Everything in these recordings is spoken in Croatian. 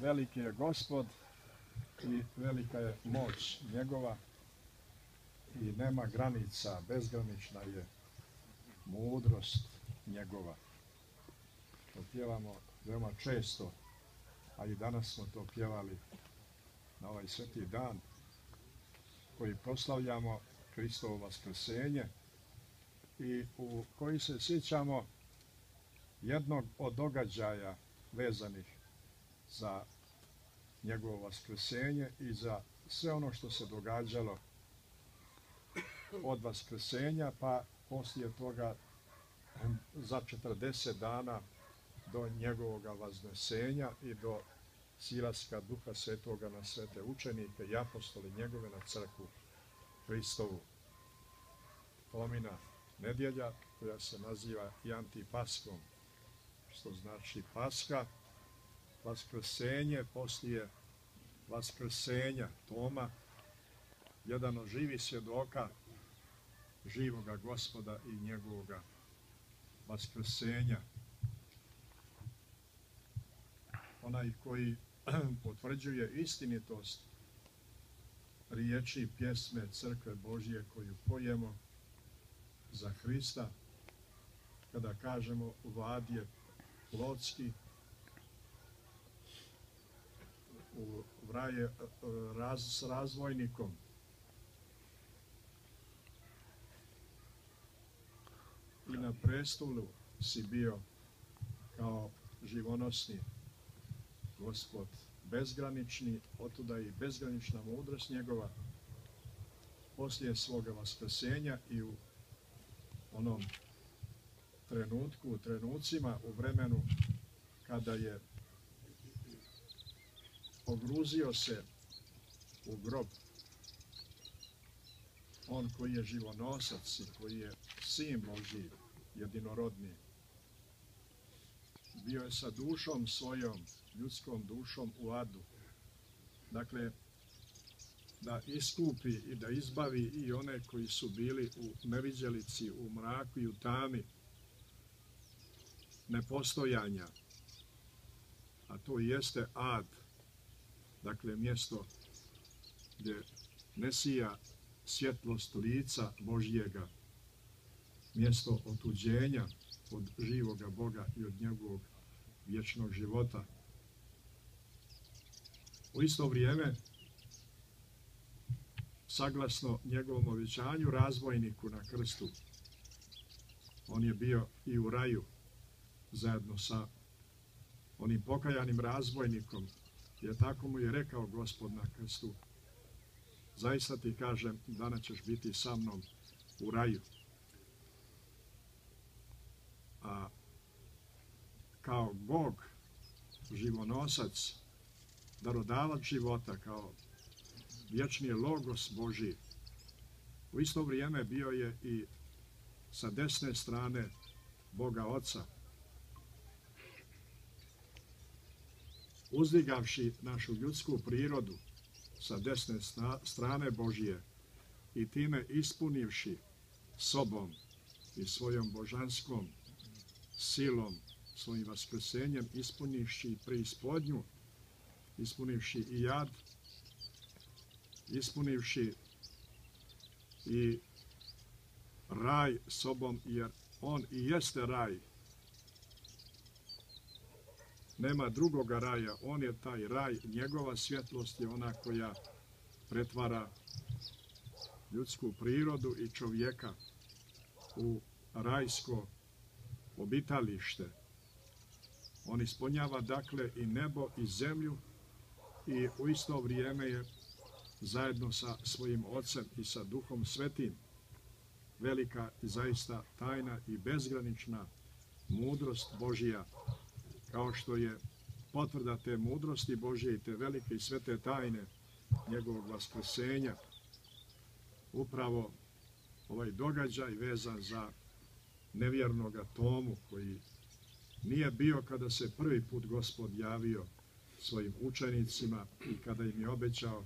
Veliki je Gospod i velika je moć njegova i nema granica, bezgranična je mudrost njegova. To pjevamo veoma često, a i danas smo to pjevali na ovaj sveti dan koji proslavljamo Hristovo vaskrsenje i u koji se sjećamo jednog od događaja vezanih za njegovo vaskrsenje i za sve ono što se događalo od vaskrsenja pa poslije toga za 40 dana do njegovog vaznesenja i do silaska Duha Svetoga na svete učenike i apostoli njegove na crkvu Hristovu. Pomina nedjelja koja se naziva i Antipaskom, što znači Paska, vaskrsenje poslije vaskrsenja Toma, jedan od živih svjedoka živoga Gospoda i njegovoga vaskrsenja. Onaj koji potvrđuje istinitost riječi pjesme Crkve Božje koju pojemo za Hrista, kada kažemo vadje plotski, u vraje s razvojnikom. I na prestolu si bio kao živonosni Gospod bezgranični, otuda i bezgranična mudrost njegova poslije svoga vaskrsenja i u onom trenutku, u trenucima, u vremenu kada je pogruzio se u grob, on koji je živonosac i koji je sin Božji, jedinorodni, bio je sa dušom svojom, ljudskom dušom u adu. Dakle, da iskupi i da izbavi i one koji su bili u neviđelici, u mraku i u tami nepostojanja. A to jeste ad, dakle mjesto gdje ne sija svjetlost lica Božjega, mjesto otuđenja od živoga Boga i od njegovog vječnog života. U isto vrijeme, saglasno njegovom obećanju razvojniku na krstu, on je bio i u raju zajedno sa onim pokajanim razvojnikom, jer tako mu je rekao Gospod na krstu: zaista ti kažem, danas ćeš biti sa mnom u raju. A kao Bog, živonosac, darodavac života, kao vječni logos Božji, u isto vrijeme bio je i sa desne strane Boga Oca, uzdigavši našu ljudsku prirodu sa desne strane Božje i time ispunivši sobom i svojom božanskom silom, svojim vaskrsenjem, ispunivši preispodnju, ispunivši i jad, ispunivši i raj sobom, jer on i jeste raj. Nema drugoga raja, on je taj raj, njegova svjetlost je ona koja pretvara ljudsku prirodu i čovjeka u rajsko obitalište. On ispunjava dakle i nebo i zemlju i u isto vrijeme je zajedno sa svojim Ocem i sa Duhom Svetim velika i zaista tajna i bezgranična mudrost Božja, kao što je potvrda te mudrosti Božje i te velike i svete tajne njegovog vaskrsenja. Upravo ovaj događaj vezan za nevjernoga Tomu, koji nije bio kada se prvi put Gospod javio svojim učenicima i kada im je obećao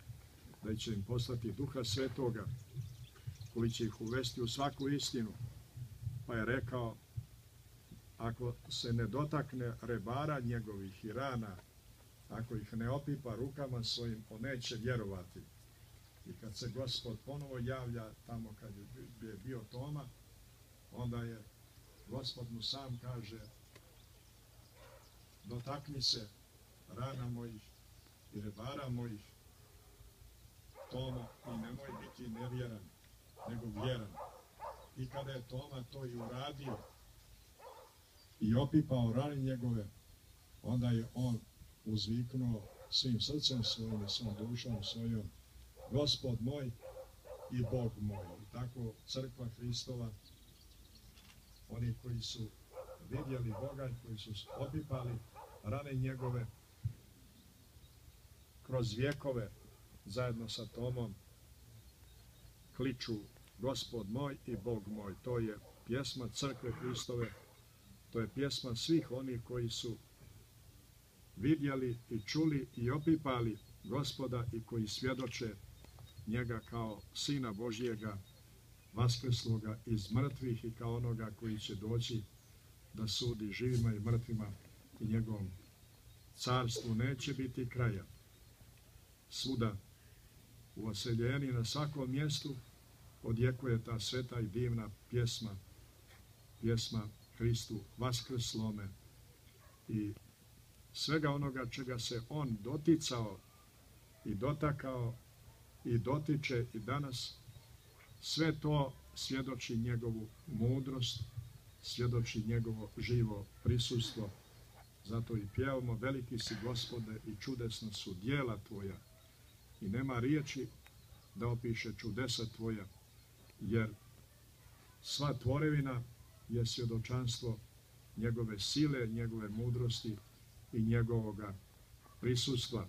da će im poslati Duha Svetoga, koji će ih uvesti u svaku istinu. Pa je rekao, ako se ne dotakne rebara njegovih i rana ako ih ne opipa rukama svojim, on neće vjerovati. I kad se Gospod ponovo javlja tamo kad je bio Toma, onda je Gospod mu sam kaže: dotakni se rana mojih i rebara mojih, Tomo, i nemoj biti nevjeran, nego vjeran. I kada je Toma to i uradio i opipao rane njegove, onda je on uzviknuo svim srcem svojim i svom dušom svojom: Gospod moj i Bog moj. I tako crkva Hristova, oni koji su vidjeli Boga i koji su opipali rane njegove kroz vjekove zajedno sa Tomom, kliču: Gospod moj i Bog moj. To je pjesma crkve Hristove, to je pjesma svih onih koji su vidjeli i čuli i opipali Gospoda i koji svjedoče njega kao Sina Božjega, vaskrsloga iz mrtvih, i kao onoga koji će doći da sudi živima i mrtvima, i njegovom carstvu neće biti kraja. Svuda u oseljeni, na svakom mjestu odjekuje ta sveta i divna pjesma Hristu vaskrslome, i svega onoga čega se on doticao i dotakao i dotiče i danas, sve to svjedoči njegovu mudrost, svjedoči njegovo živo prisustvo. Zato i pjevamo: veliki si Gospode i čudesna su djela tvoja. I nema riječi da opiše čudesa tvoja, jer sva tvorevina je svjedočanstvo njegove sile, njegove mudrosti i njegovoga prisustva.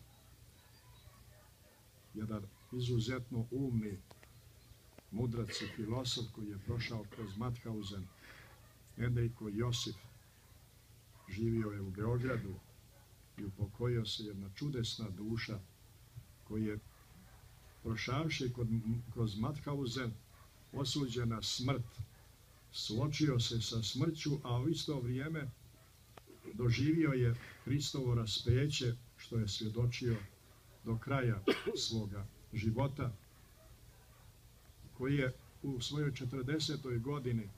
Jedan izuzetno umni mudrac i filosof koji je prošao kroz Mauthausen, Enrico Josif, živio je u Beogradu i upokojio se jedna čudesna duša koji je, prošavši kroz Mauthausen, osuđen na smrt, suočio se sa smrću, a u isto vrijeme doživio je Hristovo raspeće, što je svjedočio do kraja svoga života, koji je u svojoj 40. godini,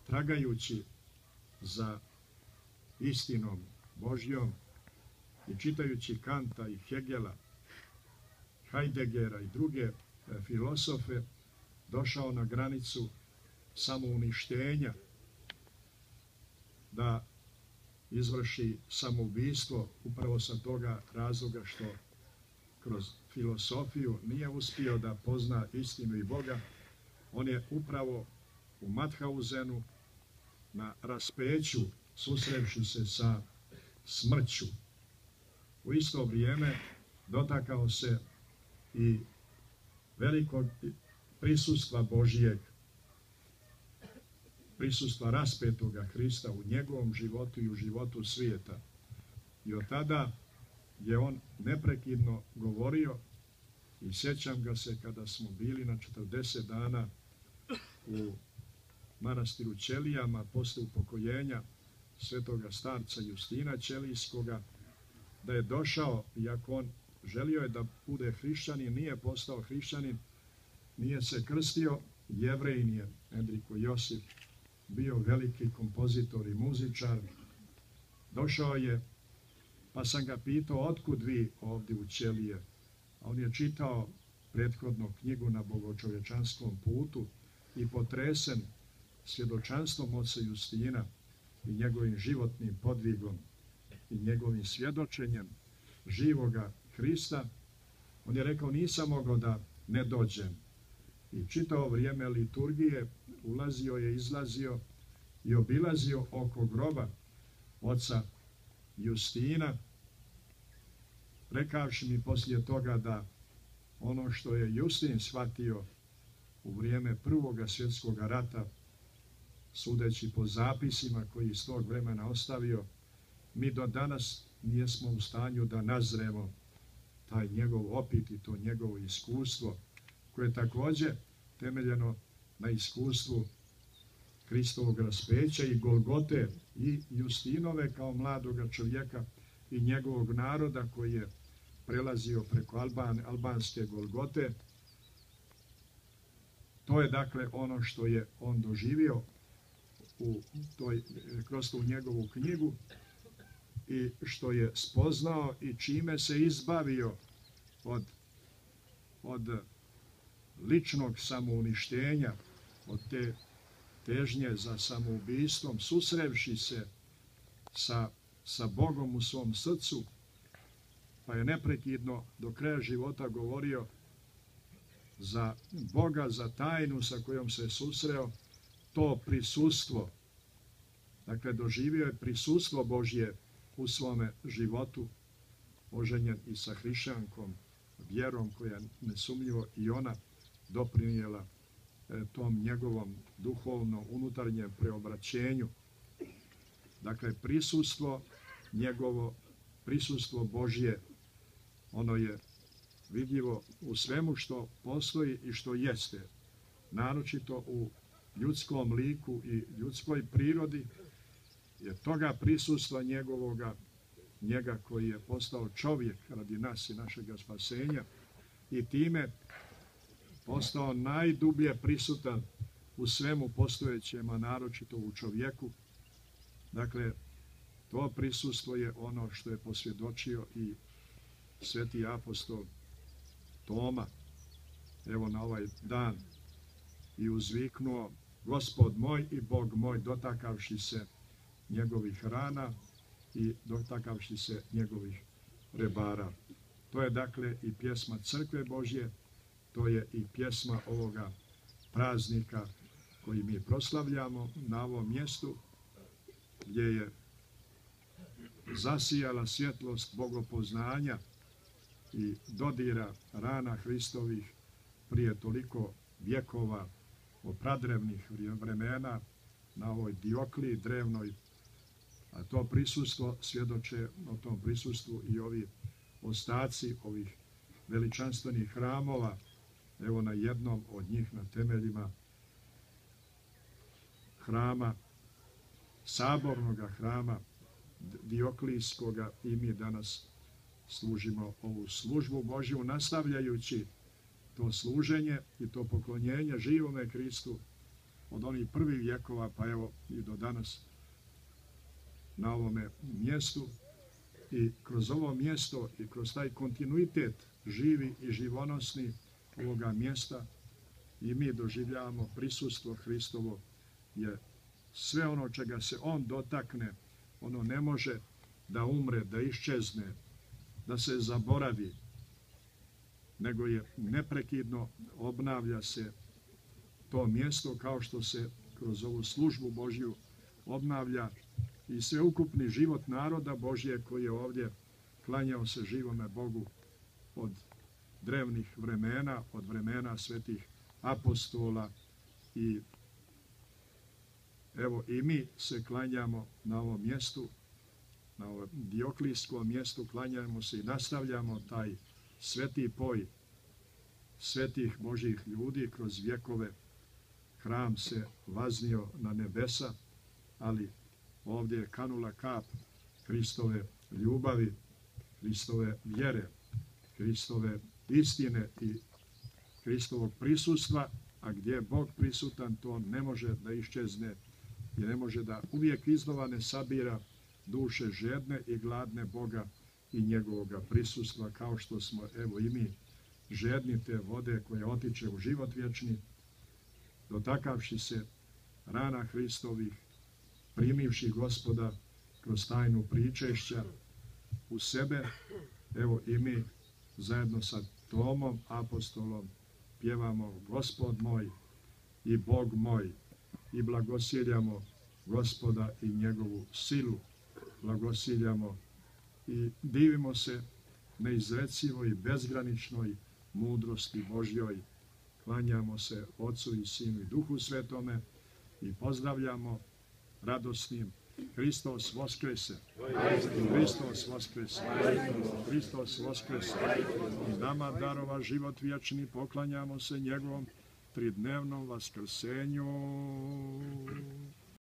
tragajući za istinom Božjom i čitajući Kanta i Hegela, Heideggera i druge filosofe, došao na granicu samouništenja, da izvrši samoubistvo upravo sa toga razloga što kroz filosofiju nije uspio da pozna istinu i Boga. On je upravo u Mauthausenu na raspeću, susrevši se sa smrću, u isto vrijeme dotakao se i velikog prisustva Božijeg, prisustva raspetoga Hrista u njegovom životu i u životu svijeta. I od tada je on neprekidno govorio, i sjećam ga se kada smo bili na 40 dana u manastiru Ćelijama posle upokojenja svetoga starca Justina Ćelijskoga, da je došao, iako on želio je da bude hrišćanin, nije postao hrišćanin, nije se krstio, Jevrejin je Enrico Josif, bio veliki kompozitor i muzičar. Došao je, pa sam ga pitao: otkud vi ovdje u Ćelije? A on je čitao prethodnu knjigu Na bogočovječanskom putu i potresen svjedočanstvom oca Justina i njegovim životnim podvigom i njegovim svjedočenjem živoga Hrista, on je rekao: nisam mogao da ne dođem. I čitao vrijeme liturgije ulazio je, izlazio i obilazio oko groba oca Justina, rekavši mi poslije toga da ono što je Justin shvatio u vrijeme Prvoga svjetskog rata, sudeći po zapisima koji iz tog vremena ostavio, mi do danas nijesmo u stanju da nazremo taj njegov opit i to njegovo iskustvo, koje je također temeljeno na iskustvu Hristovog raspeća i Golgote i Justinove kao mladoga čovjeka i njegovog naroda koji je prelazio preko albanske Golgote. To je dakle ono što je on doživio kroz tu njegovu knjigu i što je spoznao i čime se izbavio od ličnog samouništenja, od te težnje za samoubistvom, susrevši se sa Bogom u svom srcu, pa je neprekidno do kraja života govorio za Boga, za tajnu sa kojom se susreo, to prisustvo. Dakle, doživio je prisustvo Božje u svome životu, oženjen i sa hrišćankom, vjerom koja nesumnjivo i ona doprinijela tom njegovom duhovnom unutarnjem preobraćenju. Dakle, prisustvo njegovo, prisustvo Božje, ono je vidljivo u svemu što postoji i što jeste, naročito u ljudskom liku i ljudskoj prirodi, jer toga prisustva njega koji je postao čovjek radi nas i našega spasenja i time postao najdublje prisutan u svemu postojećem, a naročito u čovjeku. Dakle, to prisustvo je ono što je posvjedočio i sveti apostol Toma, evo na ovaj dan, i uzviknuo: Gospod moj i Bog moj, dotakavši se njegovih rana i dotakavši se njegovih rebara. To je dakle i pjesma Crkve Božje, to je i pjesma ovoga praznika koji mi proslavljamo na ovom mjestu gdje je zasijala svjetlost bogopoznanja i dodira rana Hristovih prije toliko vjekova, od pradrevnih vremena, na ovoj Diokliji drevnoj. A to prisustvo, svjedoče o tom prisustvu i ovi ostaci ovih veličanstvenih hramova. Evo na jednom od njih, na temeljima hrama, sabornoga hrama Dioklijskoga, i mi danas služimo ovu službu Božju, nastavljajući to služenje i to poklonjenje živome Kristu od onih prvih vjekova pa evo i do danas na ovome mjestu. I kroz ovo mjesto i kroz taj kontinuitet živi i živonosni ovoga mjesta i mi doživljavamo prisustvo Hristovo, je sve ono čega se on dotakne, ono ne može da umre, da iščezne, da se zaboravi, nego je neprekidno obnavlja se to mjesto, kao što se kroz ovu službu Božju obnavlja i sveukupni život naroda Božje koji je ovdje klanjao se živome Bogu od drevnih vremena, od vremena svetih apostola. I evo i mi se klanjamo na ovom mjestu, na ovom Dioklijskom mjestu, klanjamo se i nastavljamo taj sveti poj svetih Božjih ljudi kroz vjekove. Hram se vaznio na nebesa, ali ovdje je kanula kap Hristove ljubavi, Hristove vjere, Hristove istine i Hristovog prisustva, a gdje je Bog prisutan, to ne može da iščezne i ne može da uvijek iznova ne sabira duše žedne i gladne Boga i njegovoga prisustva, kao što smo evo i mi žedni te vode koja otiče u život vječni, dotakavši se rana Hristovih, primivši Gospoda kroz tajnu pričešća u sebe. Evo i mi zajedno sa Tomom apostolom pjevamo: Gospod moj i Bog moj, i blagosiljamo Gospoda i njegovu silu, blagosiljamo i divimo se neizrecivoj i bezgraničnoj mudrosti Božjoj. Klanjamo se Otcu i Sinu i Duhu Svetome i pozdravljamo radosnim: Hristos voskrese, Hristos voskrese, Hristos voskrese. I nama darova život vječni, poklanjamo se njegovom tridnevnom vaskrsenju.